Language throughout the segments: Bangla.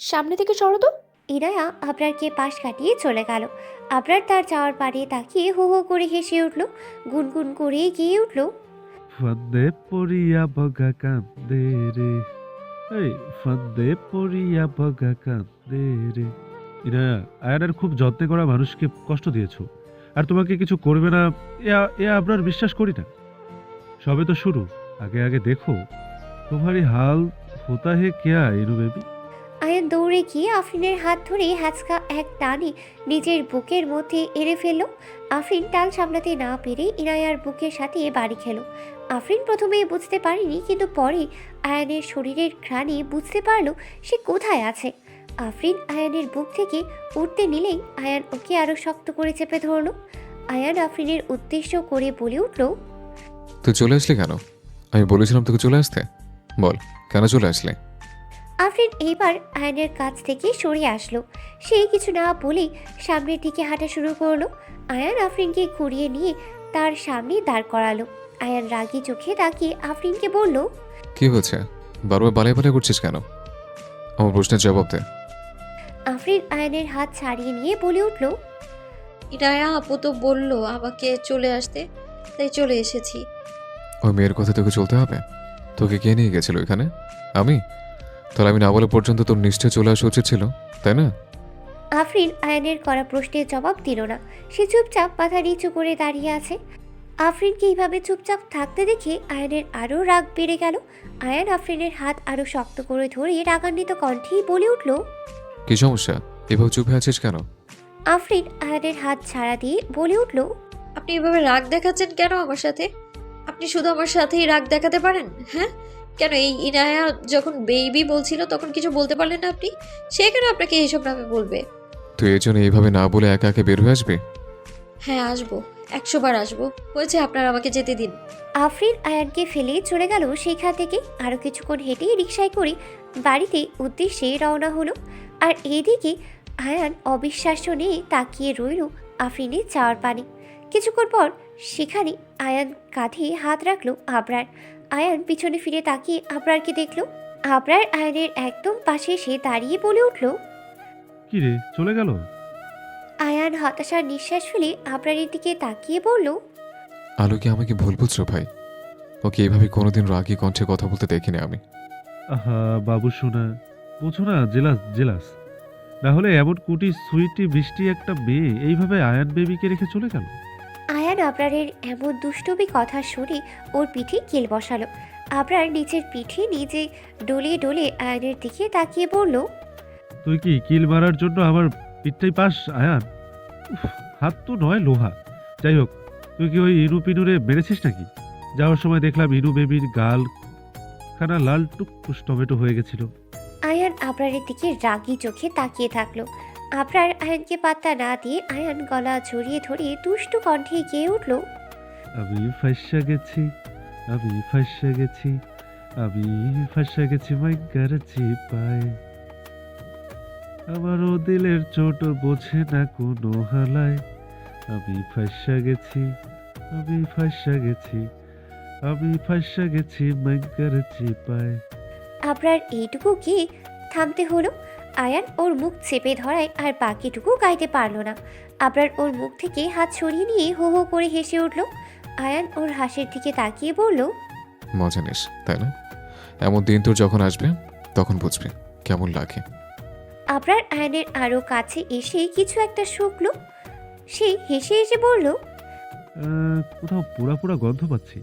সামনে থেকে সরো তো। ইনায়া আবরারকে পাশ কাটিয়ে চলে গেল। আবরার তার যাওয়ার পানে তাকিয়ে হো হো করে হেসে উঠল, গুনগুন করে গিয়ে উঠল। ফাঁদে পড়িয়া বগা কান্দে রে, এই ফাঁদে পড়িয়া বগা কান্দে রে। ইনায়া, আয়ানের খুব যত্নে করা মানুষকে কষ্ট দিয়েছো, আর তোমাকে কিছু করবে না এ আপনার বিশ্বাস করি না। সবে তো শুরু, আগে আগে দেখো তোমারি হাল হোতা হে কেয়া ইনু বেবি। আয়ান দৌড়ে গিয়ে আফরিনের হাত ধরে হ্যাচকা এক টানে নিজের বুকের মধ্যে এড়ে ফেলল। আফরিন টাল সামলাতে না পেরে ইনায়ার বুকের সাথে বাড়ি খেল। আফরিন প্রথমে বুঝতে পারেনি, কিন্তু পরে আয়ানের শরীরের ঘ্রাণে বুঝতে পারল সে কোথায় আছে। আফরিন আয়ানের বুক থেকে উঠতে নিলেই আয়ান ওকে আরো শক্ত করে চেপে ধরল। আয়ান আফরিনের উদ্দেশ্য করে বলে উঠল, তুই চলে আসলি কেন? আমি বলেছিলাম তোকে চলে আসতে। বল, কেন চলে আসলে? আফরিন এইবার আয়নের কাছ থেকে সরে আসলো। সে কিছু না বলেই সামনের দিকে হাঁটা শুরু করলো। আয়ান আফরিনকে ঘুরিয়ে নিয়ে তার সামনে দাঁড় করালো। আয়ান রাগী চোখে তাকিয়ে আফরিনকে বলল, কি হয়েছে? বারবার বালাই বালাই করছিস কেন? আমার প্রশ্নের জবাব দে। আফরিন আয়ানের হাত ছাড়িয়ে নিয়ে বলে উঠল, ইনায়া আপু তো বললো আমাকে চলে আসতে, তাই চলে এসেছি। ওই মেয়ের কথা তোকে চলতে হবে? তোকে কে নিয়ে গেছিল এখানে? আমি? তাহলে আমি না বলা পর্যন্ত তোর নিশ্চয় চলে আসা উচিত ছিল, তাই না? আফরিন আয়ানের করা প্রশ্নের জবাব দিল না। সে চুপচাপ মাথা নিচু করে দাঁড়িয়ে আছে। আফরিনকে এইভাবে চুপচাপ থাকতে দেখে আয়ানের আরও রাগ বেড়ে গেল। আয়ান আফরিনের হাত আরও শক্ত করে ধরে রাগান্বিত কণ্ঠেই বলে উঠল, কি সমস্যা? এভাবে চুপ হয়ে আছিস কেন? আফরিন আয়ানের হাত ছাড়া দিয়ে বলে উঠল, আপনি এভাবে রাগ দেখাচ্ছেন কেন আমার সাথে? আপনি শুধু আমার সাথেই রাগ দেখাতে পারেন? হ্যাঁ, কেন এই ইনায়া যখন বেবি বলছিল তখন কিছু বলতে পারলেন না আপনি? সে কেন আপনাকে এইসব নামে বলবে? তুই এই জন্য এইভাবে না বলে একা একা বের হয়ে আসবি? হ্যাঁ আসবো, 100 বার আসবো। হয়েছে, আপনার আমাকে যেতে দিন। আফরিন আয়ানকে ফেলে চলে গেল সেইখান থেকে। আরও কিছুক্ষণ হেঁটে রিকশায় করে বাড়িতে উদ্দেশ্যে রওনা হলো। আর এইদিকে আয়ান অবিশ্বাস্য নিয়ে তাকিয়ে রইল আফরিনের যাওয়ার পানে। কিছুক্ষণ পর সেখানে আয়ান কাঁধে হাত রাখলো আবরার। আয়ান পিছনে ফিরে তাকিয়ে আবরারকে দেখলো। আবরার আয়ানের একদম পাশে এসে দাঁড়িয়ে বলে উঠল, কি রে, চলে গেল? আয়ান হতাশার নিঃশ্বাস ফেলে আবরারের দিকে তাকিয়ে বলল, আলোকে আমাকে ভুল বুঝছো ভাই? ওকে এইভাবে কোনোদিন রাগী কণ্ঠে কথা বলতে দেখিনি আমি। আহা বাবু সোনা, বোঝো না, জেলাস জেলাস। না হলে এমন কুটি সুইটি বৃষ্টি একটা মেয়ে এইভাবে আয়ান বেবিকে রেখে চলে গেল? আয়ান আবরারের এমন দুষ্টুমি কথা শুনে ওর পিঠে কিল বসালো। আবরার নিচের পিঠে নিজে ডলে ডলে আয়ানের দিকে তাকিয়ে বলল, তুই কি কিল মারার জন্য আমার পিঠটাই পাস আয়ান? উফ, হাত তো নয় লোহা। যাই হোক, তুই কি ওই ইনু পিনুরে মেরেছিস নাকি? যাওয়ার সময় দেখলাম ইনু বেবির গাল খানা লাল টুকটুস টমেটো হয়ে গেছিল। আয়ান আবরারের দিকে রাগী চোখে তাকিয়ে থাকলো। আবরার আয়ানকে পাত্তা না দিয়ে আয়ান গলা জড়িয়ে ধরে দুষ্টু কণ্ঠে গেয়ে উঠল, আমি ফাঁসা গেছি, আমি ফাঁসা গেছি, আমি ফাঁসা গেছি মাইকার চিপায়। আমারও দিলের চোট বোঝে না কোনো হালায়। আমি ফাঁসা গেছি, আমি ফাঁসা গেছি, আমি ফাঁসা গেছি মাইকার চিপায়। আবরার এইটুকু গিয়ে থামতে হলো। আয়ান ওর মুখ চেপে ধরায় আর বাকিটুকু গাইতে পারল না। আবরার ওর মুখ থেকে হাত সরিয়ে নিয়ে হো হো করে হেসে উঠল। আয়ান ওর হাসির দিকে তাকিয়ে বলল, মজা নিস, তাই না? এমন দিন তোর যখন আসবে তখন বুঝবি কেমন লাগে। আবরার আয়ানের আরও কাছে এসে কিছু একটা শুকলো। সে হেসে হেসে বলল, কোথাও পোড়া পোড়া গন্ধ পাচ্ছি।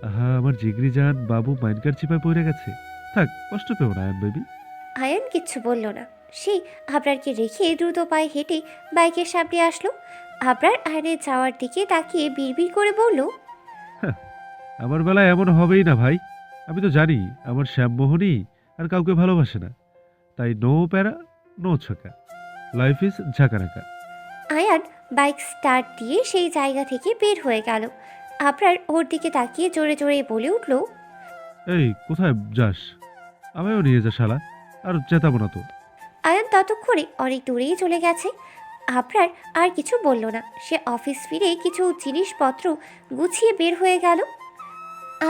আহা, আমার জিগরি জান বাবু মাইনকার চিপায় পড়ে গেছে। থাক, কষ্ট পেও না আয়ান বেবি। আয়ান কিচ্ছু বলল না। সে আবরারকে রেখে দ্রুত পায়ে হেঁটে বাইকের সামনে আসলো। আবরার আয়ানের যাওয়ার দিকে তাকিয়ে বিড়বিড় করে বলল, আমার বেলায় এমন হবেই না ভাই। আমি তো জানি আমার শ্যামমোহনই আর কাউকে ভালোবাসে না। তাই নো প্যারা, নো ছকা, লাইফ ইজ ঝাঁকানাকা। আয়ান বাইক স্টার্ট দিয়ে সেই জায়গা থেকে বের হয়ে গেল। আবরার ওর দিকে তাকিয়ে জোরে জোরে বলে উঠল, এই কোথায় যাস? আমায়ও নিয়ে যা শালা, আর চেতাবো না তো। আয়ান ততক্ষণে অনেক দূরেই চলে গেছে। আবরার আর কিছু বলল না। সে অফিস ফিরে কিছু জিনিসপত্র গুছিয়ে বের হয়ে গেল।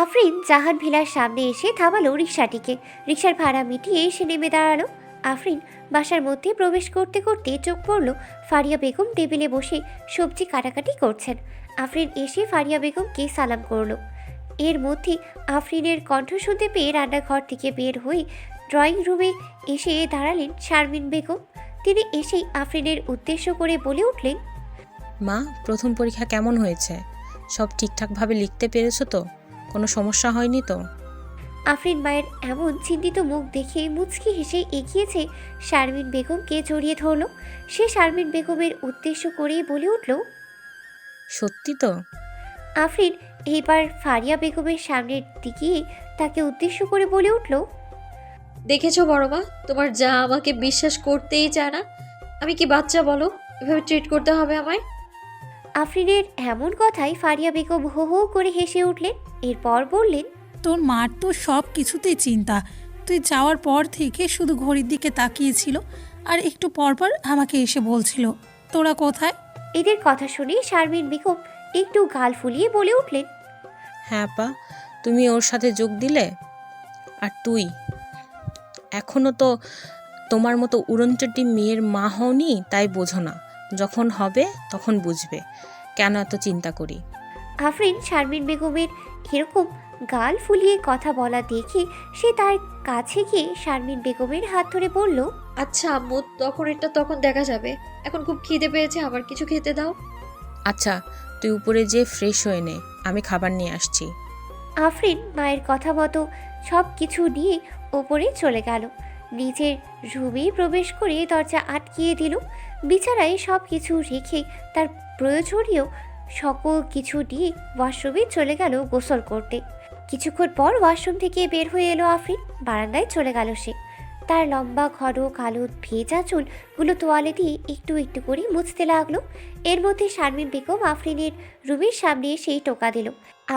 আফরিন জাহান ভিলার সামনে এসে থামালো রিক্সাটিকে। রিক্সার ভাড়া মিটিয়ে এসে নেমে দাঁড়ালো। আফরিন বাসার মধ্যে প্রবেশ করতে করতে চোখ পড়ল ফারিয়া বেগম টেবিলে বসে সবজি কাটাকাটি করছেন। আফরিন এসে ফারিয়া বেগমকে সালাম করলো। এর মধ্যে আফরিনের কণ্ঠ শুনতে পেয়ে রান্নাঘর থেকে বের হয়ে ড্রয়িং রুমে এসে দাঁড়ালেন শারমিন বেগম। তিনি এসেই আফরিনের উদ্দেশ্য করে বলে উঠলেন, মা, প্রথম পরীক্ষা কেমন হয়েছে? সব ঠিকঠাকভাবে লিখতে পেরেছো তো? কোনো সমস্যা হয়নি তো? আফরিন মায়ের এমন চিন্তিত মুখ দেখে মুচকি হেসে এগিয়েছে শারমিন বেগমকে জড়িয়ে ধরল। সে শারমিন বেগমের উদ্দেশ্য করেই বলে উঠল, সত্যি তো? আফরিন এইবার ফারিয়া বেগমের সামনের দিকে তাকে উদ্দেশ্য করে বলে উঠল, দেখেছো বড় মা, তোমার যা আমাকে বিশ্বাস করতেই চায় না। আমি কি বাচ্চা বলো? এভাবে ট্রিট করতে হবে আমায়? আফরিনের এমন কথায় ফারিয়া বেগম হো হো করে হেসে উঠলেন। এরপর বললেন, তোর মার তো সব কিছুতেই চিন্তা। তুই যাওয়ার পর থেকে শুধু ঘড়ির দিকে তাকিয়েছিল আর একটু পরপর আমাকে এসে বলছিল তোরা কোথায়। এদের কথা শুনে শারমিন বেগম একটু গাল ফুলিয়ে বলে উঠলেন, হ্যাঁ পা, তুমি ওর সাথে যোগ দিলে। আর তুই এখনও তো তোমার মতো উড়নচটি মেয়ের মা হওনি, তাই বোঝো না। যখন হবে তখন বুঝবে কেন এত চিন্তা করি। আফরিন শারমিন বেগমের এরকম গাল ফুলিয়ে কথা বলা দেখে সে তার কাছে গিয়ে শারমিন বেগমের হাত ধরে বলল, আচ্ছা আম্মু, তখন এটা তখন দেখা যাবে। এখন খুব খিদে পেয়েছে, আমার কিছু খেতে দাও। আচ্ছা, তুই উপরে যেয়ে ফ্রেশ হয়ে নে, আমি খাবার নিয়ে আসছি। আফরিন মায়ের কথা মতো সব কিছু নিয়ে ওপরে চলে গেল। নিজের রুমে প্রবেশ করে দরজা আটকিয়ে দিল। বিছানায় সব কিছু রেখে তার প্রয়োজনীয় সকল কিছু নিয়ে ওয়াশরুমে চলে গেল গোসল করতে। কিছুক্ষণ পর ওয়াশরুম থেকে বের হয়ে এলো আফরিন। বারান্দায় চলে গেল সে। তার লম্বা ঘন কালো ভেজা চুলগুলো তোয়ালে দিয়ে একটু একটু করে মুছতে লাগলো। এর মধ্যে শারমিন বেগম আফরিনের রুমের সামনে এসেই টোকা দিল।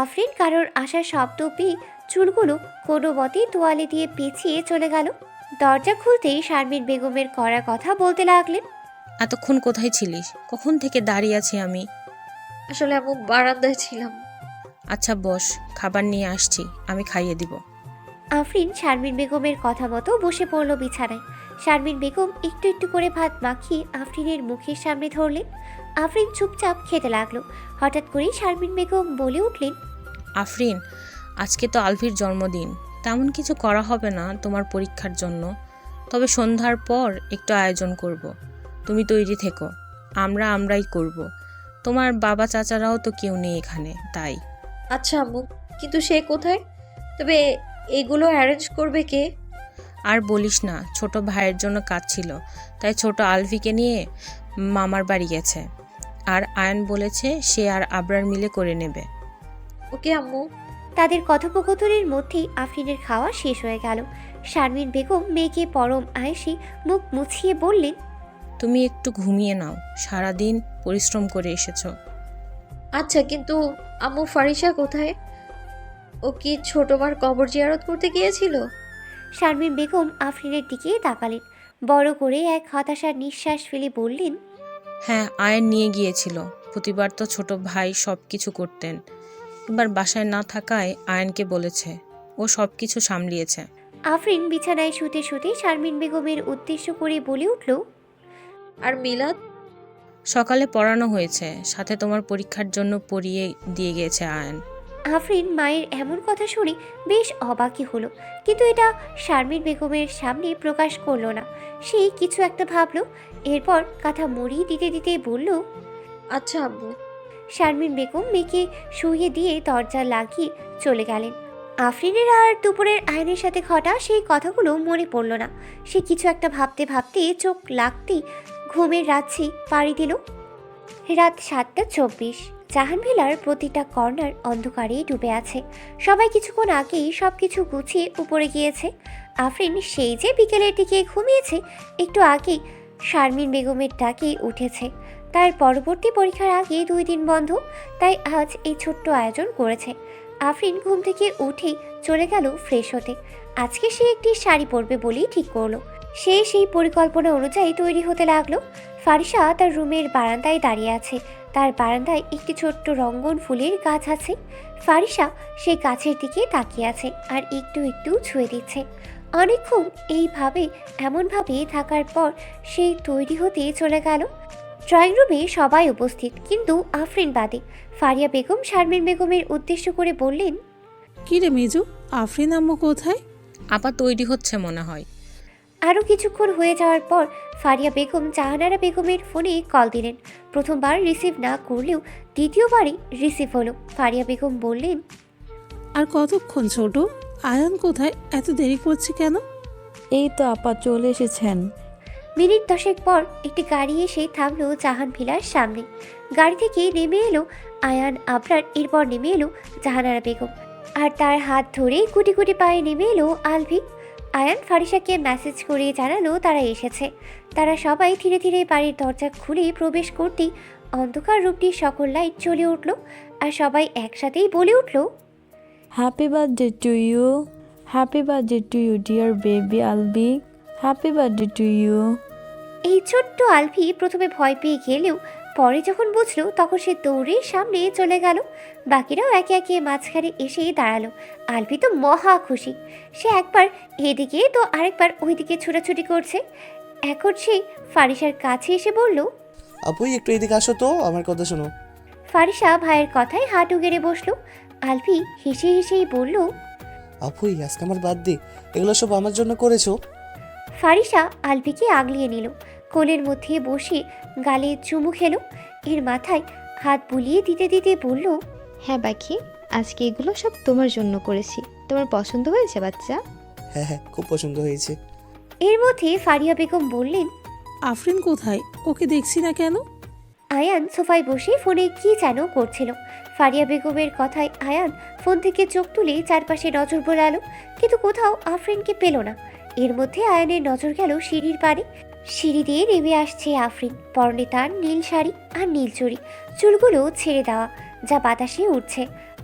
আফরিন কারোর আসার শব্দ পেয়ে চুলগুলো কোনো মতে তোয়ালে দিয়ে পেঁচিয়ে চলে গেল। দরজা খুলতেই শারমিন বেগমের করা কথা বলতে লাগলেন, এতক্ষণ কোথায় ছিলিস? কখন থেকে দাঁড়িয়ে আছি আমি। আসলে আম্মু বারান্দায় ছিলাম। আচ্ছা বস, খাবার নিয়ে আসছি, আমি খাইয়ে দিব। আফরিন শারমিন বেগমের কথা মতো বসে পড়ল বিছানায়। শারমিন বেগম একটু একটু করে ভাত মাখিয়ে আফরিনের মুখের সামনে ধরলেন। আফরিন চুপচাপ খেতে লাগলো। হঠাৎ করেই শারমিন বেগম বলে উঠলেন, আফরিন, আজকে তো আলভির জন্মদিন। তেমন কিছু করা হবে না তোমার পরীক্ষার জন্য, তবে সন্ধ্যার পর একটু আয়োজন করব। তুমি তৈরি থেকো, আমরাই করব। তোমার বাবা চাচারাও তো কেউ নেই এখানে, তাই। আচ্ছা আম্মু, কিন্তু সে কোথায়? তবে এগুলো অ্যারেঞ্জ করবে কে? আর বলিস না, ছোট ভাইয়ের জন্য কাজ ছিল, তাই ছোট আলভিকে নিয়ে মামার বাড়ি গেছে। আর আয়ন বলেছে সে আর আবরার মিলে করে নেবে। ওকে আম্মু। তাদের কথোপকথনের মধ্যেই আফরিনের খাওয়া শেষ হয়ে গেল। শারমিন বেগম মেয়েকে পরম আয়েসে মুখ মুছিয়ে বললেন, তুমি একটু ঘুমিয়ে নাও, সারাদিন পরিশ্রম করে এসেছো। আচ্ছা, কিন্তু আম্মু ফারিসা কোথায়? ও কি ছোটমার কবর জিয়ারত করতে গিয়েছিল? শারমিন বেগম আফরিনের দিকে তাকালেন। বড় করে এক হতাশার নিঃশ্বাস ফেলে বললেন, হ্যাঁ, আয়ন নিয়ে গিয়েছিল। প্রতিবার তো ছোট ভাই সব কিছু করতেন, এবার বাসায় না থাকায় আয়নকে বলেছে, ও সব কিছু সামলিয়েছে। আফরিন বিছানায় শুতে শুতে শারমিন বেগমের উদ্দেশ্য করে বলে উঠল, আর মিলাদ? সকালে পড়ানো হয়েছে, সাথে তোমার পরীক্ষার জন্য পড়িয়ে দিয়ে গেছে আয়ন। আফরিন মায়ের এমন কথা শুনে বেশ অবাকই হলো, কিন্তু এটা শারমিন বেগমের সামনে প্রকাশ করলো না। সে কিছু একটা ভাবলো। এরপর কথা মুড়িয়ে দিতে দিতে বলল, আচ্ছা আব্বু। শারমিন বেগম মেয়েকে শুইয়ে দিয়ে দরজা লাগিয়ে চলে গেলেন। আফরিনের আর দুপুরের আয়নের সাথে ঘটা সেই কথাগুলো মনে পড়ল না। সে কিছু একটা ভাবতে ভাবতে চোখ লাগতেই ঘুমের রাজ্যে পাড়ি দিল। রাত 7:24। জাহানভিলার প্রতিটা কর্নার অন্ধকারে ডুবে আছে। সবাই কিছুক্ষণ আগেই সব কিছু গুছিয়ে উপরে গিয়েছে। আফরিন সেই যে বিকেলের দিকে ঘুমিয়েছে, একটু আগেই শারমিন বেগমের ডাকে উঠেছে। তার পরবর্তী পরীক্ষার আগে 2 দিন বন্ধ, তাই আজ এই ছোট্ট আয়োজন করেছে। আফরিন ঘুম থেকে উঠেই চলে গেল ফ্রেশ হতে। আজকে সে একটি শাড়ি পরবে বলেই ঠিক করলো। সে সেই পরিকল্পনা অনুযায়ী তৈরি হতে লাগলো। ফারিসা তার রুমের বারান্দায় দাঁড়িয়ে আছে। তার বারান্দায় একটি ছোট্ট রঙ্গন ফুলের গাছ আছে। ফারিসা সেই গাছের দিকে তাকিয়ে আছে আর একটু একটু ছুঁয়ে দিচ্ছে। অনেকক্ষণ এইভাবে এমনভাবে থাকার পর সে তৈরি হতে চলে গেল। ড্রয়িং রুমে সবাই উপস্থিত, কিন্তু আফরিন বাদে। ফারিয়া বেগম শারমিন বেগমের উদ্দেশ্য করে বললেন, কি রে মেজু, আফরিন আম্মু কোথায়? আপা তৈরি হচ্ছে মনে হয়। আরও কিছুক্ষণ হয়ে যাওয়ার পর ফারিয়া বেগম জাহানারা বেগমের ফোনে কল দিলেন। প্রথমবার রিসিভ না করলেও দ্বিতীয়বারই রিসিভ হলো। ফারিয়া বেগম বললেন, আর কতক্ষণ ছোট? আয়ান কোথায়? এত দেরি করছে কেন? এই তো আপা চলে এসেছেন। মিনিট 10 পর একটি গাড়ি এসে থামলো জাহান ভিলার সামনে। গাড়ি থেকে নেমে এলো আয়ান আবরার, এরপর নেমে এলো জাহানারা বেগম, আর তার হাত ধরে গুটি গুটি পায়ে নেমে এলো আলভি। আয়ান ফারিসাকে মেসেজ করে জানালো তারা এসেছে। তারা সবাই ধীরে ধীরে বাড়ির দরজা খুলে প্রবেশ করতেই অন্ধকার রূপটির সকল লাইট জ্বলে উঠল, আর সবাই একসাথেই বলে উঠল, happy birthday to you, happy birthday to you dear baby Albi, happy birthday to you. এই ছোট্ট আলভি প্রথমে ভয় পেয়ে গেলেও পরে যখন বুঝলো তখন সে দৌড়ে সামনে চলে গেল। বাকিরাও একে একে মাঝখানে এসে দাঁড়ালো। আলভি তো মহা খুশি। সে একবার এদিকে তো আরেকবার ওইদিকে ছোটাছুটি করছে। এখন সে ফারিসার কাছে এসে বলল, আপুই একটু এদিকে আসো তো, আমার কথা শোনো। ফারিসা ভাইয়ের কথায় হাঁটু গেড়ে বসলো। আলভি হেসে হেসেই বলল, আপুই আজকে আমার বার্থডে, এগুলো সব আমার জন্য করেছো? ফারিসা আলভিকে আগলিয়ে নিল, কোলের মধ্যে বসে গালে চুমু খেলো। এর মাথায় হাত বুলিয়ে দিতে দিতে বলল, হ্যাঁ পাখি, আজকে এগুলো সব তোমার জন্য করেছি। তোমার পছন্দ হয়েছে বাচ্চা? হ্যাঁ হ্যাঁ, খুব পছন্দ হয়েছে। এর মধ্যে ফারিয়া বেগম বললেন, আফরিন কোথায়? ওকে দেখছি না কেন? আয়ান সোফায় বসে ফোনে কি যেন করছিল। ফারিয়া বেগমের কথায় আয়ান ফোন থেকে চোখ তুলে চারপাশে নজর বোলালো, কিন্তু কোথাও আফরিনকে পেল না। এর মধ্যে আয়ানের নজর গেল সিঁড়ির পাড়ে। সিঁড়ি দিয়ে নেমে আসছে আফরিন, পরনে তার নীল শাড়ি আর নীল চুড়ি, চুলগুলো ছেড়ে দেওয়া, যা বাতাসে উঠছে।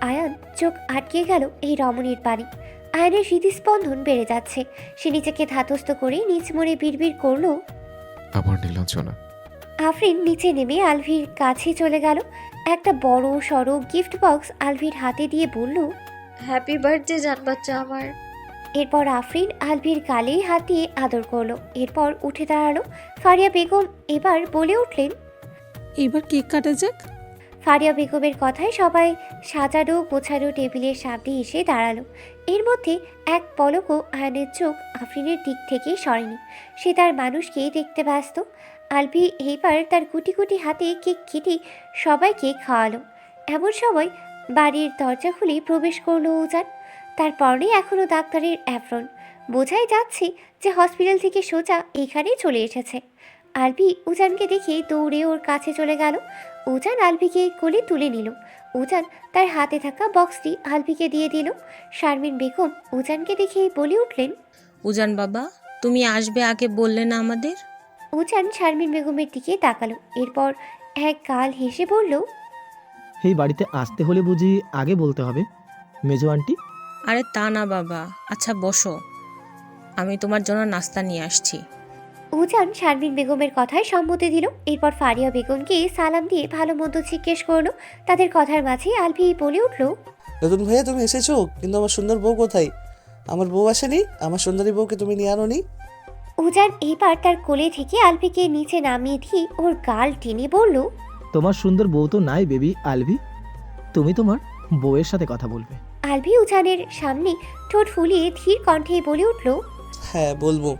আয়ান চোখ আটকে গেল এই রমণীর পানে। আয়ানের হৃদস্পন্দন বেড়ে যাচ্ছে। সে নিজেকে ধাতস্থ করে নিজ মনে বিড়বিড় করলো, আমার নীলাঞ্জনা। আফরিন নিচে নেমে আলভির কাছে চলে গেল। একটা বড় সড়ো গিফট বক্স আলভির হাতে দিয়ে বলল, হ্যাপি বার্থডে জান বাচ্চা আমার। এরপর আফরিন আলভির গালে হাত দিয়ে আদর করলো। এরপর উঠে দাঁড়ালো। ফারিয়া বেগম এবার বলে উঠলেন, এবার কেক কাটা যাক। ফারিয়া বেগমের কথায় সবাই সাজানো গোছানো টেবিলের সামনে এসে দাঁড়ালো। এর মধ্যে এক পলকও আয়নের চোখ আফরিনের দিক থেকে সরেনি। সে তার মানুষকে দেখতে ব্যস্ত। আলভি এইবার তার গুটি গুটি হাতে কেক কেটে সবাইকে খাওয়ালো। এমন সময় বাড়ির দরজা খুলে প্রবেশ করলো উজান। তার পরনে এখনও ডাক্তারের অ্যাপ্রন। বোঝাই যাচ্ছে যে হসপিটাল থেকে সোজা এখানেই চলে এসেছে। আলভি উজানকে দেখে দৌড়ে ওর কাছে চলে গেল। উজান আলভিকে কোলে তুলে নিল। উজান তার হাতে থাকা বক্সটি আলভিকে দিয়ে দিল। শারমিন বেগম উজানকে দেখে বলে উঠলেন, উজান বাবা, তুমি আসবে আগে বললে না আমাদের? উজান শারমিন বেগমের দিকে তাকালো। এরপর এক গাল হেসে বলল, এই বাড়িতে আসতে হলে বুঝি আগে বলতে হবে মেজো আন্টি? আরে তা না বাবা, আচ্ছা বসো, আমি তোমার জন্য নাস্তা নিয়ে আসছি। উজান শারমিন বেগমের কথায় সম্মতি দিল। এরপর ফারিয়া বেগমকে সালাম দিয়ে ভালো মন্দ জিজ্ঞেস করলো। তাদের কথার মাঝে আলভি বলে উঠল, নতুন ভাইয়া তুমি এসেছো, কিন্তু আমার সুন্দর বউ কোথায়? আমার বউ আসেনি? আমার সুন্দরী বউকে তুমি নিয়ে আনোনি? উজান এইবার তার কোলে থেকে আলভিকে নিচে নামিয়ে দিয়ে ওর গাল টেনে বলল, তোমার সুন্দর বউ তো নাই বেবি আলভি, তুমি তোমার বউয়ের সাথে কথা বলবে। আলভি উজানের সামনে ঠোঁট ফুলিয়ে ধীর কণ্ঠে বলে উঠল, হ্যাঁ বলবো।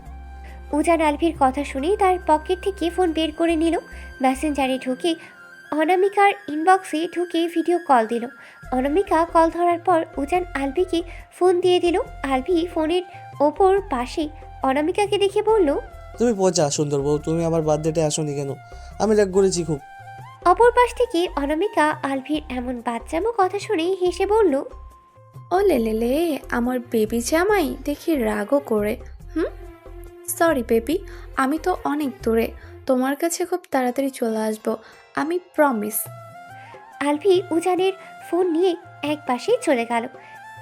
উজান আলভির কথা শুনে তার পকেট থেকে ফোন বের করে নিল। মেসেঞ্জারে ঢুকে অনামিকার ইনবক্সে ঢুকে ভিডিও কল দিল। অনামিকা কল ধরার পর উজান আলভিকে ফোন দিয়ে দিল। আলভি ফোনের ওপর পাশে অনামিকাকে দেখে বলল, তুমি পচা সুন্দর বউ, তুমি আমার বার্থডেতে আসোনি কেন? আমি রাগ করেছি খুব। অপর পাশ থেকে অনামিকা আলভির এমন বাচ্চামো কথা শুনে হেসে বলল, ও লে আমার বেবি জামাই দেখি রাগও করে। সরি বেবি, আমি তো অনেক দূরে, তোমার কাছে খুব তাড়াতাড়ি চলে আসবো, আমি প্রমিস। আলভি উজানের ফোন নিয়ে এক পাশে চলে গেল,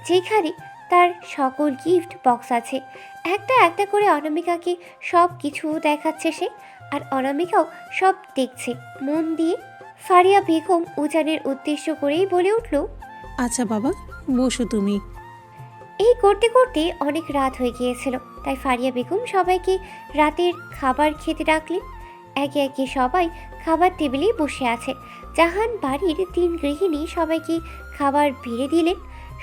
যেখানে তার সকল গিফট বক্স আছে। একটা একটা করে অনামিকাকে সব কিছু দেখাচ্ছে সে, আর অনামিকাও সব দেখছে মন দিয়ে। ফারিয়া বেগম উজানের উদ্দেশ্য করেই বলে উঠল, আচ্ছা বাবা, বসো তুমি। এই করতে করতে অনেক রাত হয়ে গিয়েছিল। তাই ফারিয়া বেগম সবাইকে রাতের খাবার খেতে ডাকলেন। একে একে সবাই খাবার টেবিলেই বসে আছে। জাহান বাড়ির 3 গৃহিণী সবাইকে খাবার বেড়ে দিলেন।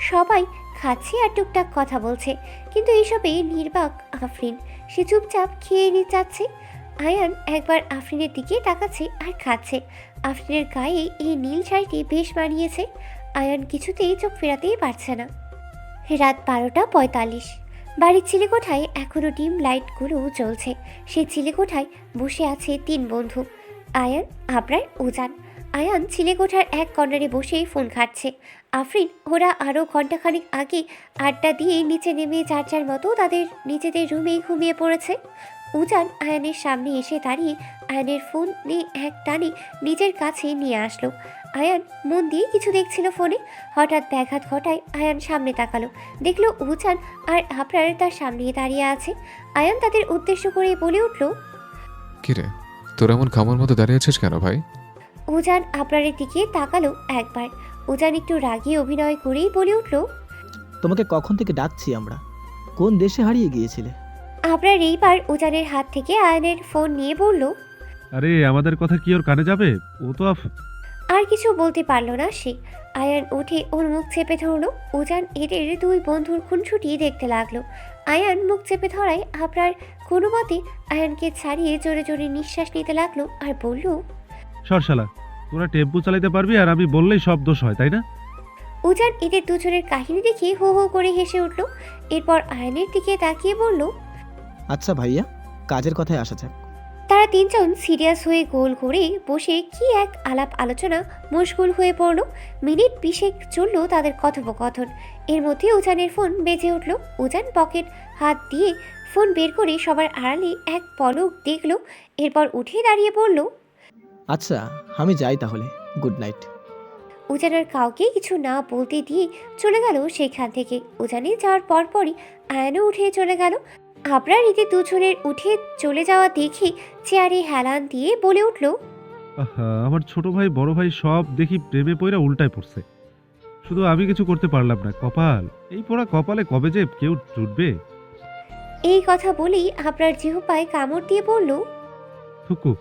সবাই খাচ্ছে আর টুকটাক কথা বলছে, কিন্তু এইসবে নির্বাক আফরিন। সে চুপচাপ খেয়ে নিয়ে যাচ্ছে। আয়ান একবার আফরিনের দিকে তাকাচ্ছে আর খাচ্ছে। আফরিনের গায়ে এই নীল শাড়িটি বেশ মানিয়েছে। আয়ান কিছুতেই চোখ ফেরাতেই পারছে না। রাত 12:45। বাড়ির চিলেকোঠায় এখনও ডিম লাইটগুলো জ্বলছে। সেই চিলেকোঠায় বসে আছে 3 বন্ধু, আয়ান, আবরার, উজান। আয়ান চিলেকোঠার এক কর্নারে বসে ফোন ঘাঁটছে। আফরিন ওরা আরও ঘণ্টাখানিক আগে আড্ডা দিয়ে নিচে নেমে যার যার মতো তাদের নিজেদের রুমেই ঘুমিয়ে পড়েছে। উজান আয়ানের সামনে এসে দাঁড়িয়ে আয়ানের ফোন নিয়ে এক টানে নিজের কাছে নিয়ে আসলো। আয়ান মন দিয়ে কিছু দেখছিল ফোনে। হঠাৎ ব্যাঘাত ঘটায় আয়ান সামনে তাকালো, দেখলো উজান আর আবরার তার সামনে দাঁড়িয়ে আছে। আয়ান তাদের উদ্দেশ্য করে বলে উঠল, কিরে, তোর এমন খামার মতো দাঁড়িয়ে আছিস কেন ভাই? উজান আবরারের দিকে তাকালো একবার। উজান একটু রাগী অভিনয় করেই বলে উঠল, তোমাকে কখন থেকে ডাকছি আমরা, কোন দেশে হারিয়ে গিয়েছিলে? আবরার এইবার উজানের হাত থেকে আয়ানের ফোন নিয়ে বলল। আরে আমাদের কথা কি ওর কানে যাবে? ও তো আর কিছু বলতে পারলো না সে। আয়ান উঠে ওর মুখ চেপে ধরলো। উজান এদের 2 বন্ধুর খুনসুটি দেখতে লাগলো। আয়ান মুখ চেপে ধরায় আবরার কোনো মতে আয়ানকে ছাড়িয়ে জোরে জোরে নিঃশ্বাস নিতে লাগলো আর বলল, সরশালা, তোরা টেম্পু চালাতে পারবি আর আমি বললেই সব দোষ হয়, তাই না? উজান এদের দুজনের কাহিনী দেখে হো হো করে হেসে উঠল। এরপর আয়ানের দিকে তাকিয়ে বলল, আচ্ছা ভাইয়া, কাজের কথায় আসা যাক। তারা 3 জন সিরিয়াস হয়ে গোল করে বসে কি এক আলাপ আলোচনা মশগুল হয়ে পড়ল। মিনিট 20 চলল তাদের কথোপকথন। এর মধ্যে উজানের ফোন বেজে উঠল। উজান পকেট হাত দিয়ে ফোন বের করে সবার আড়ালে এক পলক দেখল। এরপর উঠে দাঁড়িয়ে বলল, আচ্ছা আমি যাই তাহলে, গুড নাইট। উজান আর কাউকে কিছু না বলতে দিয়ে চলে গেল সেখান থেকে। উজানে যাওয়ার পরপরই আয়ানও উঠে চলে গেল। আবরার এদের দুজনের উঠে চলে যাওয়া দেখে চেয়ারে হেলান দিয়ে বলে উঠল, আহা, আমার ছোট ভাই বড় ভাই সব দেখি প্রেমে পইরা উল্টায় পড়ছে, শুধু আমি কিছু করতে পারলাম না। কপাল, এই পোড়া কপালে কবে যে কেউ জুটবে। এই কথা বলেই আবরার জিহ্বায় কামড় দিয়ে বলল, থুকু,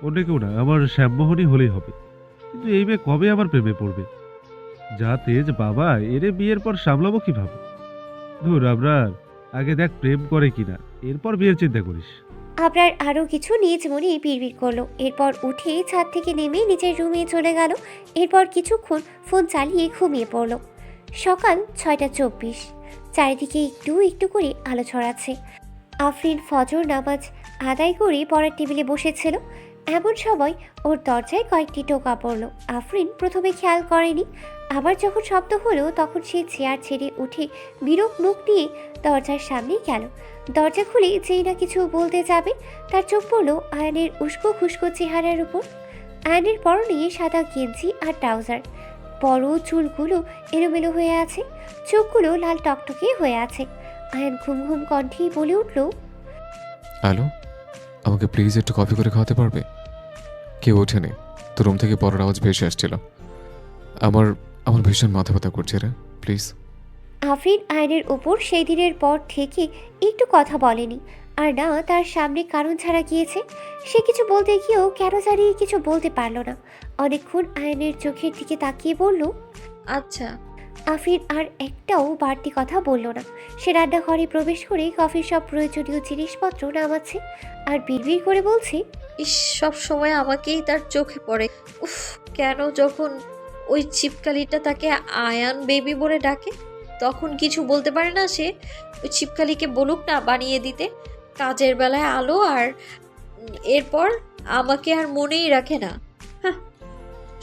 অন্য কেউ না, আমার শ্যামমোহনই হলেই হবে। কিন্তু এই মেয়ে কবে আমার প্রেমে পড়বে? যা তেজ বাবা, এরে বিয়ের পর সামলাবো কিভাবে? ধুর আবরার, আগে দেখ প্রেম করে কিনা, এরপর বিয়ের চিন্তা করিস। আবরার আরও কিছু নিজ মনে বিড়বিড় করলো। এরপর উঠে ছাদ থেকে নেমে নিজের রুমে চলে গেল। এরপর কিছুক্ষণ ফোন চালিয়ে ঘুমিয়ে পড়ল। সকাল 6:24। চারিদিকে একটু একটু করে আলো ছড়াচ্ছে। আফরিন ফজর নামাজ আদায় করে পড়ার টেবিলে বসেছিল। এমন সময় ওর দরজায় কয়েকটি টোকা পড়ল। আফরিন প্রথমে খেয়াল করেনি, আবার যখন শব্দ হলো তখন সে চেয়ার ছেড়ে উঠে বিরূপ মুখ নিয়ে দরজার সামনে গেল। দরজা খুলে যেই না কিছু বলতে যাবে, তার চোখ পড়ল আয়নের উস্কো খুস্কো চেহারার উপর। আয়নের পরনে সাদা গেঞ্জি আর ট্রাউজার, বড় চুলগুলো এলোমেলো হয়ে আছে, চোখগুলো লাল টকটকে হয়ে আছে। আয়ান ঘুম ঘুম কণ্ঠেই বলে উঠল, হ্যালো, আমাকে প্লিজ একটু কফি করে খাওয়াতে পারবে? কেউ ওঠেনি, তো রুম থেকে পড়ার আওয়াজ ভেসে আসছিল। আমার আমার ভীষণ মাথা ব্যথা করছে রে, প্লিজ। আফরিন আয়নের ওপর সেই দিনের পর থেকে একটু কথা বলেনি, আর না তার সামনে কারণ ছাড়া গিয়েছে। সে কিছু বলতে গিয়েও কেন জানি কিছু বলতে পারল না। অনেকক্ষণ আয়নের চোখের দিকে তাকিয়ে বলল, আচ্ছা। আফরিন আর একটাও বাড়তি কথা বলল না। সে রান্নাঘরে প্রবেশ করে কফির সব প্রয়োজনীয় জিনিসপত্র নামাচ্ছে আর বিড়বিড় করে বলছে, ইস, সব সময় আমাকেই তার চোখে পড়ে। উফ, কেন যখন ওই চিপকালিটা তাকে আয়ান বেবি বলে ডাকে তখন কিছু বলতে পারে না সে? ওই চিপকালিকে বলুক না বানিয়ে দিতে, কাজের বেলায় আলো, আর এরপর আমাকে আর মনেই রাখে না। হ্যাঁ,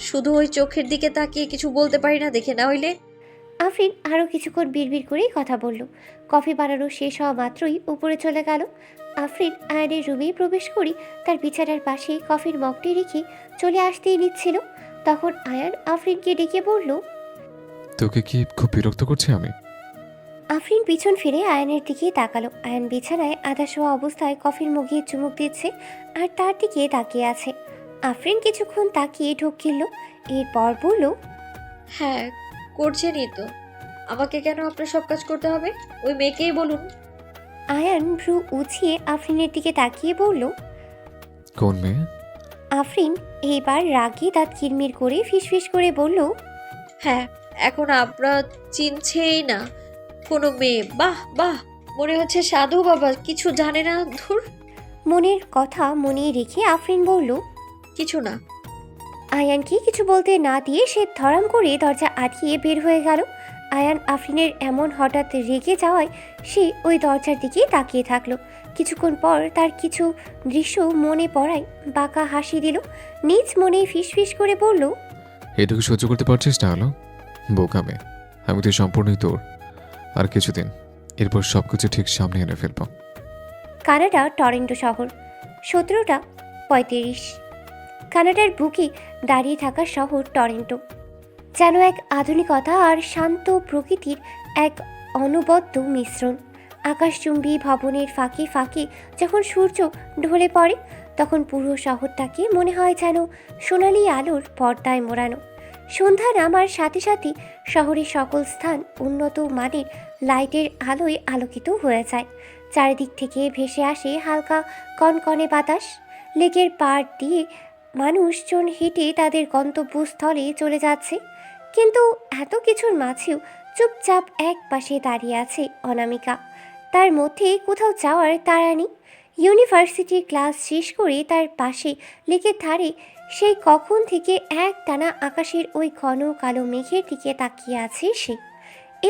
শুধু ওই চোখের দিকে তাকিয়ে কিছু বলতে পারি না দেখে, না হইলে। আফরিন আরও কিছুক্ষণ বিড়বিড় করেই কথা বলল। কফি বানানো শেষ হওয়া মাত্রই উপরে চলে গেল। আফরিন আয়নের রুমেই প্রবেশ করি তার বিছানার পাশে কফির মগটি রেখে চলে আসতেই নিচ্ছিল, তখন আয়ান আফরিনকে ডেকে বলল, তোকে কি খুব বিরক্ত করছে আমি? আফরিন পিছন ফিরে আয়ানের দিকে তাকালো। আয়ান বিছানায় আধা শোয়া অবস্থায় কফির মুখে চুমুক দিচ্ছে আর তার দিকে তাকিয়ে আছে। আফরিন কিছুক্ষণ তাকিয়ে ঢোক গিলল, এরপর বলল, হ্যাঁ, করছেনই তো। আমাকে কেন আপনার সব কাজ করতে হবে? ওই মেয়েকেই বলুন। আয়ান ভ্রু উছিয়ে আফরিনের দিকে তাকিয়ে বলল। কোন মেয়ে? আফরিন এইবার রাগে দাঁত কিরমির করে ফিসফিস করে বলল। হ্যাঁ, এখন আমরা চিনছেই না কোনো মেয়ে। বাহ বাহ, মনে হচ্ছে সাধু বাবা কিছু জানে না। ধুর, মনের কথা মনে রেখে আফরিন বলল। কিছু না। আয়ানকে কিছু বলতে না দিয়ে সে ধরাম করে দরজা আটকিয়ে বের হয়ে গেল। আয়ান আফরিনের এমন হঠাৎ রেগে যাওয়ায় সে ওই দরজার দিকে তাকিয়ে থাকলো। কিছুক্ষণ পর তার কিছু দৃশ্য মনে পড়ায় বাঁকা হাসি দিল। নিজ মনে ফিসফিস করে বলল। এটুকু সহ্য করতে পারছিস না? হলো বোকা মেয়ে, আমি তো সম্পূর্ণই তোর। আর কিছুদিন, এরপর সবকিছু ঠিক সামনে এনে ফেলবো। কানাডা টরেন্টো শহর, 17:35। কানাডার বুকে দাঁড়িয়ে থাকা শহর টরেন্টো যেন এক আধুনিকতা আর শান্ত প্রকৃতির এক অনবদ্য মিশ্রণ। আকাশচুম্বী ভবনের ফাঁকে ফাঁকে যখন সূর্য ঢলে পড়ে তখন পুরো শহরটাকে মনে হয় যেন সোনালি আলোর পর্দায় মোড়ানো। সন্ধ্যা নামার সাথে সাথে শহরের সকল স্থান উন্নত মানের লাইটের আলোয় আলোকিত হয়ে যায়। চারিদিক থেকে ভেসে আসে হালকা কনকনে বাতাস। লেকের পাড় দিয়ে মানুষজন হেঁটে তাদের গন্তব্যস্থলে চলে যাচ্ছে, কিন্তু এত কিছুর মাঝেও চুপচাপ এক পাশে দাঁড়িয়ে আছে অনামিকা। তার মধ্যে কোথাও যাওয়ার তাড়া নেই। ইউনিভার্সিটির ক্লাস শেষ করে তার পাশে লেকের ধারে সেই কখন থেকে একটানা আকাশের ওই ঘন কালো মেঘের দিকে তাকিয়ে আছে সে।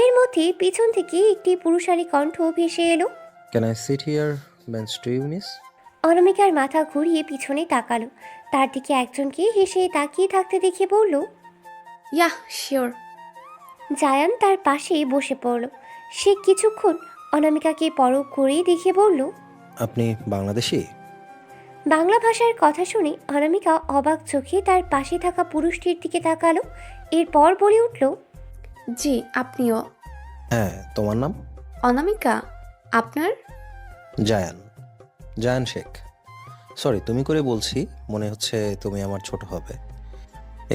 এর মধ্যে পিছন থেকে একটি পুরুষালী কণ্ঠ ভেসে এলো। Can I sit here, bench to you, miss? অনামিকার মাথা ঘুরিয়ে পিছনে তাকালো। তার দিকে একজনকে হেসে তাকিয়ে থাকতে দেখে বলল। Yeah, sure. জায়ান তার পাশে বসে পড়ল। সে কিছুক্ষণ অনামিকাকে পরখ করে দেখে বলল। আপনি বাংলাদেশি? বাংলা ভাষার কথা শুনে অনামিকা অবাক চোখে তার পাশে থাকা পুরুষটির দিকে তাকালো। এরপর বলে উঠল। জি, আপনিও। হ্যাঁ, তোমার নাম? অনামিকা। আপনার? জায়ান, জায়ান শেখ। সরি তুমি করে বলছি, মনে হচ্ছে তুমি আমার ছোট হবে।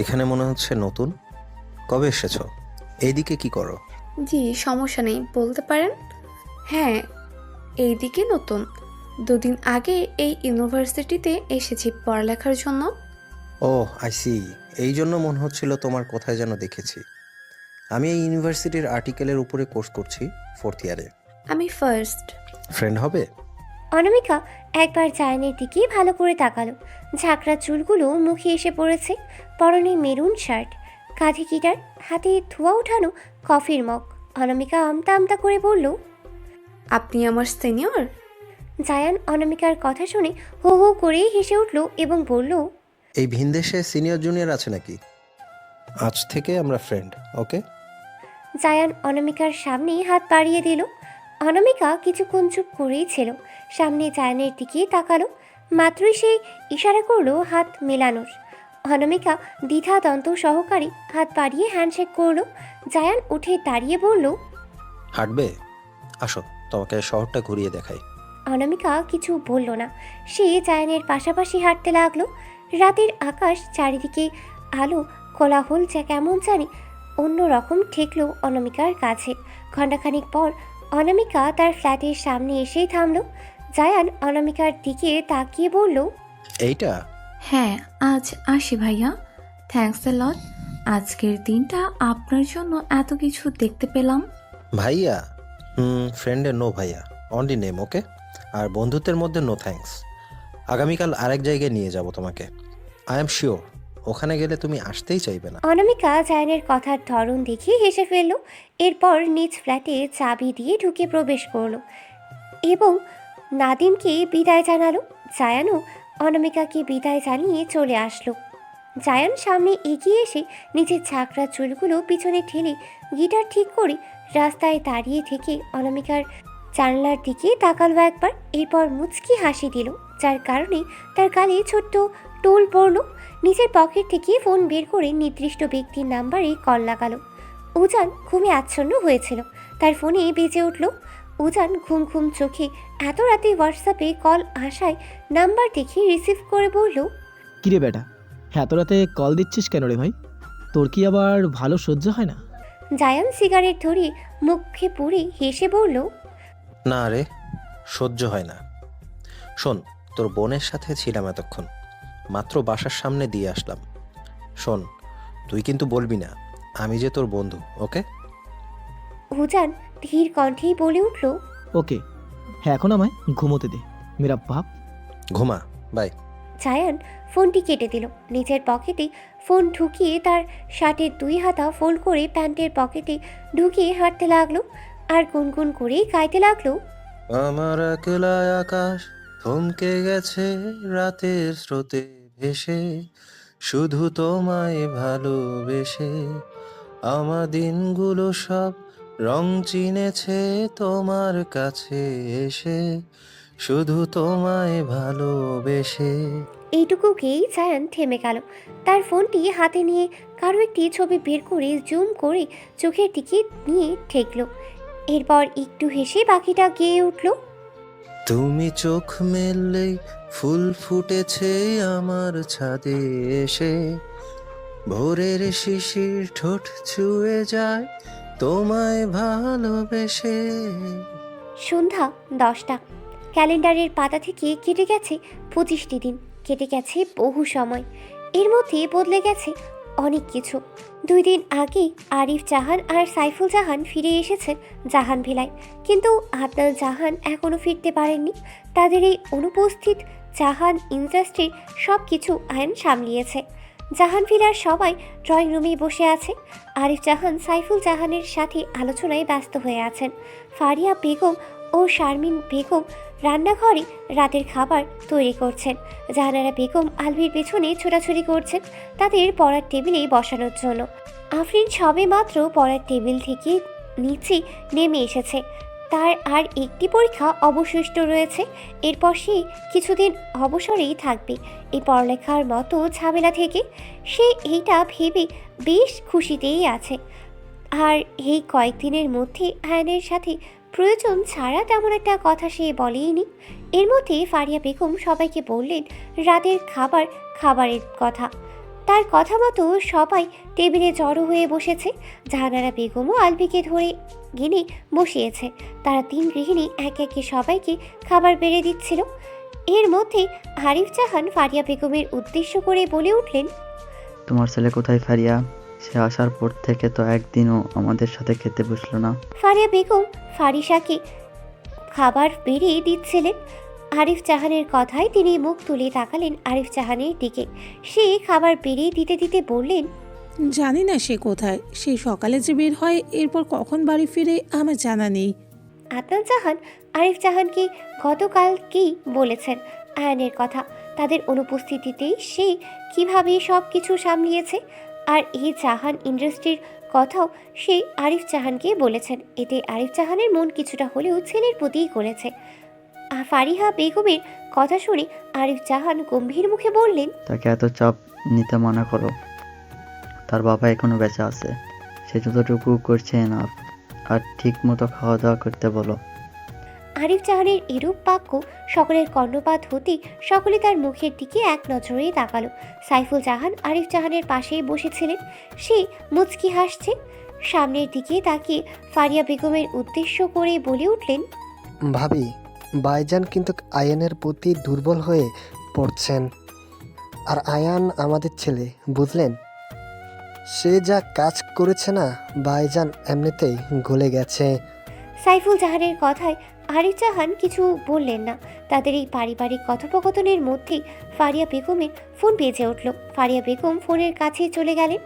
এখানে মনে হচ্ছে নতুন। কবে এসেছো? এইদিকে কি করো? জি, সমস্যা নেই, বলতে পারেন। হ্যাঁ, এইদিকে নতুন। 2 দিন আগে এই ইউনিভার্সিটিতে এসেছি পড়ালেখার জন্য। ও আই সি, এই জন্য মনে হচ্ছিল তোমার কোথায় যেন দেখেছি। আমি এই ইউনিভার্সিটির আর্টিকেলের উপরে কোর্স করছি, 4th ইয়ারে। আমি ফার্স্ট। ফ্রেন্ড হবে? অনামিকা একবার জায়ানের দিকে ভালো করে তাকালো। ঝাঁকড়া চুলগুলো মুখে এসে পড়েছে। পরনে মেরুন শার্ট, কাঁধে গিটার, হাতে ধোয়া ওঠানো কফির মগ। অনামিকা আমতা আমতা করে বলল। আপনি আমার সিনিয়র? জায়ান অনামিকার কথা শুনে হো হো করে হেসে উঠল এবং বলল। এই ভিনদেশে সিনিয়র জুনিয়র আছে নাকি? আজ থেকে আমরা ফ্রেন্ড, ওকে? জায়ান অনামিকার সামনে হাত বাড়িয়ে দিল। অনামিকা কিছুক্ষণ চুপ করেই ছিল। সামনে জায়ানের দিকে তাকালো। মাত্রই সে ইশারা করলো হাত মেলানোর। অনামিকা দ্বিধাদ্বন্দ্ব সহকারে হাত বাড়িয়ে হ্যান্ডশেক করলো। জায়ান উঠে দাঁড়িয়ে বলল। হাঁটবে? আসো, তোমাকে শহরটা ঘুরিয়ে দেখাই। অনামিকা কিছু বলল না। সে জায়ানের পাশাপাশি হাঁটতে লাগলো। রাতের আকাশ, চারিদিকে আলো, কোলাহল যা কেমন জানি অন্যরকম ঠেকলো অনামিকার কাছে। ঘণ্টাখানিক পর অনামিকা তার ফ্ল্যাটের সামনে এসেই থামলো। জায়ান অনামিকার দিকে তাকিয়ে বলল। এইটা? হ্যাঁ, আজ আসি ভাইয়া। থ্যাঙ্কস এ লট। আজকের দিনটা আপনার জন্য এত কিছু দেখতে পেলাম। ভাইয়া? ফ্রেন্ডের নো ভাইয়া, অনলি নেম, ওকে? আর বন্ধুত্বের মধ্যে নো থ্যাঙ্কস। আগামীকাল আরেক জায়গায় নিয়ে যাব তোমাকে। আই এম শিওর ওখানে গেলে তুমি আসতেই চাইবে না। অনামিকা জায়ানের কথার ধরন দেখে হেসে ফেলল। এরপর নিজ ফ্ল্যাটে চাবি দিয়ে ঢুকে প্রবেশ করলো এবং নাদিমকে বিদায় জানালো। জায়ানও অনামিকাকে বিদায় জানিয়ে চলে আসলো। জায়ান সামনে এগিয়ে এসে নিজের ঝাঁকড়া চুলগুলো পিছনে ঠেলে গিটার ঠিক করে রাস্তায় দাঁড়িয়ে থেকে অনামিকার জানলার দিকে তাকালো একবার। এরপর মুচকি হাসি দিল, যার কারণে তার গালে ছোট্ট টোল পড়লো। নিজের পকেট থেকে ফোন বের করে নির্দিষ্ট ব্যক্তির নাম্বারে কল লাগালো। উজান ঘুমে আচ্ছন্ন হয়েছিল। তার ফোনে বেজে উঠল। উজান ঘুম ঘুম চোখে এত রাতে হোয়াটসঅ্যাপে কল আসায় নাম্বার দেখে রিসিভ করে বলল। কিরে বেটা, এত রাতে কল দিচ্ছিস কেন রে ভাই? তোর কি আবার ভালো সহ্য হয় না? জায়ান সিগারেট ধরে মুখে পুরে হেসে বলল। না রে, সহ্য হয় না। শোন, তোর বোনের সাথে ছিলাম এতক্ষণ, মাত্র বাসার সামনে দিয়ে আসলাম। শোন, তুই কিন্তু বলবি না আমি যে তোর বন্ধু, ওকে? উজান ধীর কণ্ঠেই বলে উঠল, ওকে, হ্যাঁ এখন আমায় ঘুমোতে দে মেরা বাপ। ঘুমা, বাই। জায়ান ফোনটি কেটে দিল। নিজের পকেটে ফোন ঢুকিয়ে তার শার্টের 2 হাতা ফোল্ড করে প্যান্টের পকেটে ঢুকিয়ে হাঁটতে লাগলো আর গুনগুন করে গাইতে লাগলো, আমার একলা আকাশ থমকে গেছে রাতের স্রোতে ভেসে, শুধু তোমায় ভালোবেসে আমার দিনগুলো সব রং চিনেছে তোমার কাছে এসে, শুধু তোমায় ভালোবেসে। এইটুকুকেই জায়ান থেমে গেল। তার ফোনটি হাতে নিয়ে কারো একটি ছবি বের করে জুম করে চোখের দিকে নিয়ে ঠেকলো। এরপর একটু হেসে বাকিটা গেয়ে উঠল, তুমি চোখ মেললেই ফুল ফুটেছে আমার ছাদে এসে, ভোরের শিশির ঠোঁট ছুঁয়ে যায় তোমায় ভালোবেসে। সন্ধ্যা 10টা। ক্যালেন্ডারের পাতা থেকে কেটে গেছে 25টি দিন, কেটে গেছে বহু সময়। এর মধ্যে বদলে গেছে অনেক কিছু। 2 দিন আগে আরিফ জাহান আর সাইফুল জাহান ফিরে এসেছেন জাহান ভিলায়, কিন্তু আদনান জাহান এখনও ফিরতে পারেননি। তাদের এই অনুপস্থিত জাহান ইন্ডাস্ট্রির সব কিছু আয়ন সামলিয়েছে। জাহান ভিলার সবাই ড্রয়িং রুমেই বসে আছে। আরিফ জাহান সাইফুল জাহানের সাথে আলোচনায় ব্যস্ত হয়ে আছেন। ফারিয়া বেগম ও শারমিন বেগম রান্নাঘরে রাতের খাবার তৈরি করছেন। জাহানারা বেগম আলভির পেছনে ছোটাছুটি করছেন তাদের পড়ার টেবিলে বসানোর জন্য। আফরিন সবে মাত্র পড়ার টেবিল থেকে নিচে নেমে এসেছে। তার আর একটি পরীক্ষা অবশিষ্ট রয়েছে। এরপর সে কিছুদিন অবসরেই থাকবে এই পড়ালেখার মতো ঝামেলা থেকে। সে এইটা ভেবে বেশ খুশিতেই আছে। আর এই কয়েকদিনের মধ্যে আয়নের সাথে প্রয়োজন ছাড়া তেমন একটা কথা সে বলেইনি। এর মধ্যে ফারিয়া বেগম সবাইকে বললেন রাতের খাবারের কথা। তার কথা মতো সবাই টেবিলে জড়ো হয়ে বসেছে। জাহানারা বেগমও আলবিকে ধরে গিনে বসিয়েছে। তারা 3 গৃহিণী একে একে সবাইকে খাবার বেড়ে দিচ্ছিল। এর মধ্যে আরিফ জাহান ফারিয়া বেগমের উদ্দেশ্য করে বলে উঠলেন, তোমার ছেলে কোথায় ফারিয়া? সে আসার পর থেকে তো একদিনও আমাদের সাথে খেতে বসলো না। ফারিয়া বেগম ফারিসাকে খাবার বেড়ে দিচ্ছিলেন। আরিফ জাহানের কথায় তিনি মুখ তুলে তাকালেন আরিফ জাহানের দিকে। সে খাবার বেড়ে দিতে দিতে বললেন, জানি না সে কোথায়, সে সকালে যে বের হয় এরপর কখন বাড়ি ফিরে আমার জানা নেই। আদনান জাহান আরিফ জাহানকে গতকালকেই বলেছেন আয়নের কথা। তাদের অনুপস্থিতিতেই সে কিভাবে সব কিছু সামলিয়েছে। আর এই জাহান ইন্ডাস্ট্রির কথাও সে আরিফ জাহানকে বলেছেন। এতে আরিফ জাহানের মন কিছুটা হলেও ছেলের প্রতিই করেছে। ফারিহা বেগমের কথা শুনে আরিফ জাহান গম্ভীর মুখে বললেন, তাকে এত চাপ নিতে মানা করো। তার বাবা এখনো বেঁচে আছে, সে যতটুকু করছে না, আর ঠিক মতো খাওয়া দাওয়া করতে বলো। আরিফ জাহানের এরূপ বাক্য সকলের কর্ণপাত হতে সকলে তার মুখের দিকে এক নজরেই তাকালো। সাইফুল জাহান আরিফ জাহানের পাশেই বসেছিলেন। সে মুচকি হাসছে। সামনের দিকে তাকিয়ে ফারিয়া বেগমের উদ্দেশ্য করে বলে উঠলেন, ভাবি, ভাইজান কিন্তু আয়ানের প্রতি দুর্বল হয়ে পড়ছেন। আর আয়ান আমাদের ছেলে, বুঝলেন? সে যা কাজ করেছে না, ভাইজান এমনিতেই গলে গেছে। সাইফুল জাহানের কথায় আরিফ জাহান কিছু বললেন না। তাদের এই পারিবারিক কথোপকথনের মধ্যেই ফারিয়া বেগমের ফোন বেজে উঠল। ফারিয়া বেগম ফোনের কাছে চলে গেলেন।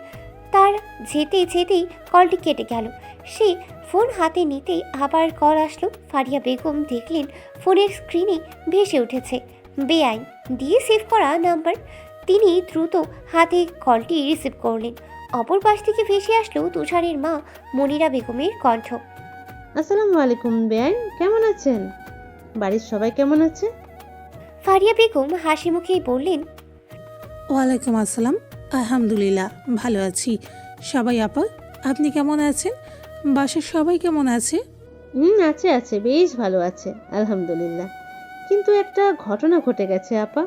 তার যেতে যেতেই কলটি কেটে গেল। সে ফোন হাতে নিতেই আবার কল আসলো। ফারিয়া বেগম দেখলেন ফোনের স্ক্রিনে ভেসে উঠেছে বেআইন দিয়ে সেভ করা নাম্বার। তিনি দ্রুত হাতে কলটি রিসিভ করলেন। অপর পাশ থেকে ভেসে আসলো তুষারের মা মনিরা বেগমের কণ্ঠ। আসসালামু আলাইকুম বেআইন, কেমন আছেন? বাড়ির সবাই কেমন আছে? ফারিয়া বেগম হাসি মুখেই বললেন, ওয়ালাইকুম আসসালাম, আলহামদুলিল্লাহ ভালো আছি। সবাই আপা, আপনি কেমন আছেন? বাসার সবাই কেমন আছে? আছে বেশ ভালো আছে আলহামদুলিল্লাহ। কিন্তু একটা ঘটনা ঘটে গেছে আপা।